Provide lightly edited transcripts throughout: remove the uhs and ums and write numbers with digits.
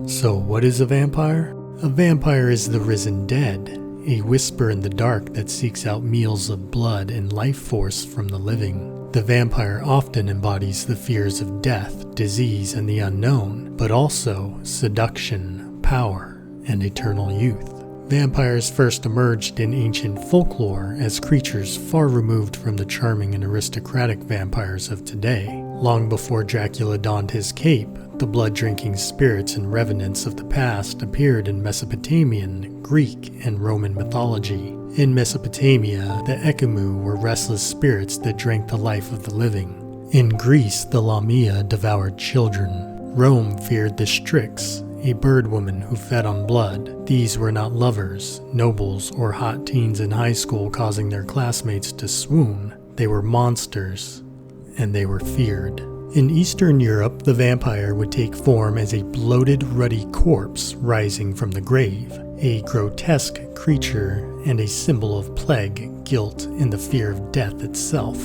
So what is a vampire? A vampire is the risen dead, a whisper in the dark that seeks out meals of blood and life force from the living. The vampire often embodies the fears of death, disease, and the unknown, but also seduction, power, and eternal youth. Vampires first emerged in ancient folklore as creatures far removed from the charming and aristocratic vampires of today. Long before Dracula donned his cape, the blood-drinking spirits and revenants of the past appeared in Mesopotamian, Greek, and Roman mythology. In Mesopotamia, the Ecumou were restless spirits that drank the life of the living. In Greece, the Lamia devoured children. Rome feared the Strix, a bird woman who fed on blood. These were not lovers, nobles, or hot teens in high school causing their classmates to swoon. They were monsters, and they were feared. In Eastern Europe, the vampire would take form as a bloated, ruddy corpse rising from the grave, a grotesque creature and a symbol of plague, guilt, and the fear of death itself.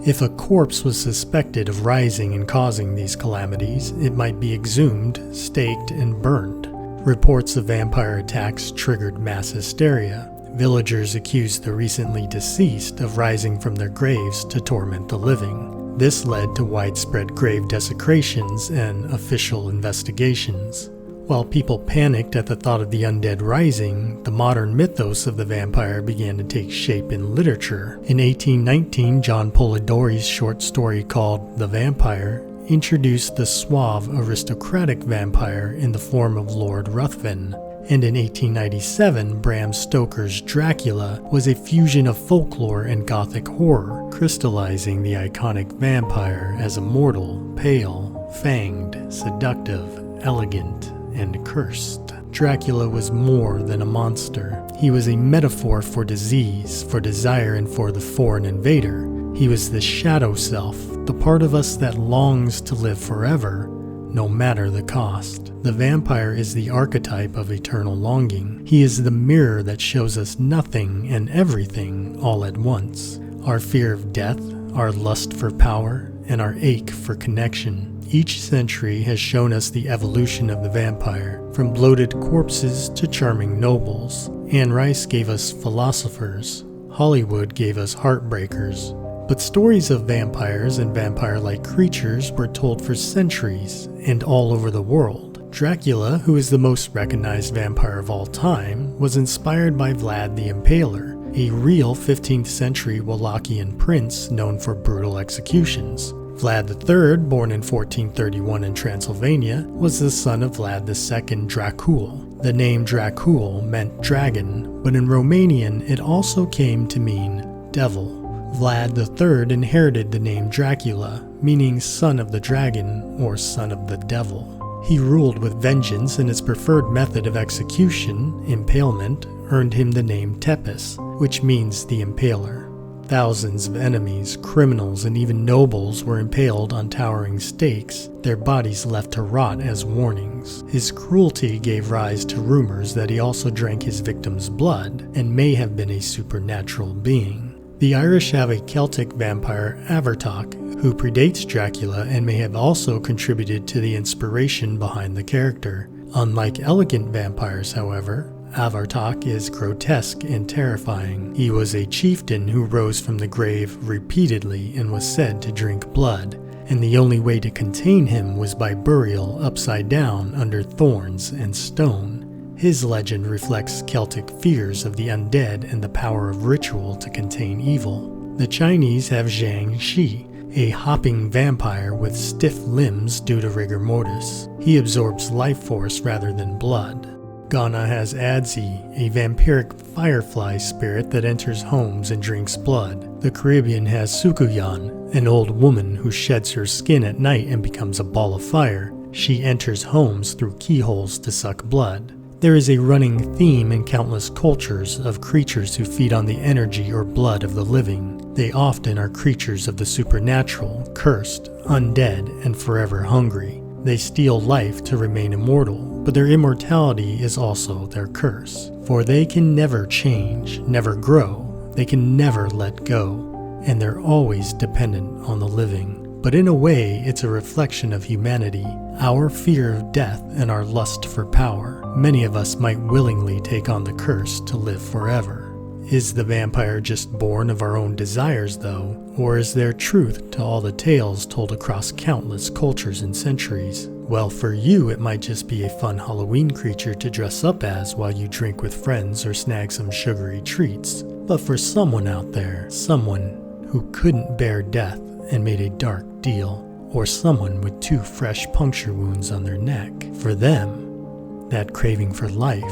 If a corpse was suspected of rising and causing these calamities, it might be exhumed, staked, and burned. Reports of vampire attacks triggered mass hysteria. Villagers accused the recently deceased of rising from their graves to torment the living. This led to widespread grave desecrations and official investigations. While people panicked at the thought of the undead rising, the modern mythos of the vampire began to take shape in literature. In 1819, John Polidori's short story called The Vampire introduced the suave, aristocratic vampire in the form of Lord Ruthven. And in 1897, Bram Stoker's Dracula was a fusion of folklore and gothic horror, crystallizing the iconic vampire as immortal, pale, fanged, seductive, elegant, and cursed. Dracula was more than a monster. He was a metaphor for disease, for desire, and for the foreign invader. He was the shadow self, the part of us that longs to live forever, no matter the cost. The vampire is the archetype of eternal longing. He is the mirror that shows us nothing and everything all at once. Our fear of death, our lust for power, and our ache for connection. Each century has shown us the evolution of the vampire, from bloated corpses to charming nobles. Anne Rice gave us philosophers. Hollywood gave us heartbreakers. But stories of vampires and vampire-like creatures were told for centuries and all over the world. Dracula, who is the most recognized vampire of all time, was inspired by Vlad the Impaler, a real 15th century Wallachian prince known for brutal executions. Vlad III, born in 1431 in Transylvania, was the son of Vlad II Dracul. The name Dracul meant dragon, but in Romanian it also came to mean devil. Vlad III inherited the name Dracula, meaning son of the dragon or son of the devil. He ruled with vengeance, and his preferred method of execution, impalement, earned him the name Tepes, which means the impaler. Thousands of enemies, criminals, and even nobles were impaled on towering stakes, their bodies left to rot as warnings. His cruelty gave rise to rumors that he also drank his victims' blood, and may have been a supernatural being. The Irish have a Celtic vampire, Avartok, who predates Dracula and may have also contributed to the inspiration behind the character. Unlike elegant vampires, however, Avartok is grotesque and terrifying. He was a chieftain who rose from the grave repeatedly and was said to drink blood, and the only way to contain him was by burial upside down under thorns and stone. His legend reflects Celtic fears of the undead and the power of ritual to contain evil. The Chinese have Zhang Shi, a hopping vampire with stiff limbs due to rigor mortis. He absorbs life force rather than blood. Ghana has Adzi, a vampiric firefly spirit that enters homes and drinks blood. The Caribbean has Sukuyan, an old woman who sheds her skin at night and becomes a ball of fire. She enters homes through keyholes to suck blood. There is a running theme in countless cultures of creatures who feed on the energy or blood of the living. They often are creatures of the supernatural, cursed, undead, and forever hungry. They steal life to remain immortal, but their immortality is also their curse. For they can never change, never grow, they can never let go, and they're always dependent on the living. But in a way, it's a reflection of humanity, our fear of death and our lust for power. Many of us might willingly take on the curse to live forever. Is the vampire just born of our own desires, though? Or is there truth to all the tales told across countless cultures and centuries? Well, for you, it might just be a fun Halloween creature to dress up as while you drink with friends or snag some sugary treats. But for someone out there, someone who couldn't bear death and made a dark deal, or someone with 2 fresh puncture wounds on their neck, for them, that craving for life,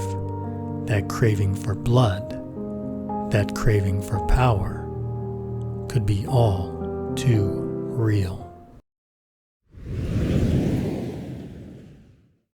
that craving for blood, that craving for power could be all too real.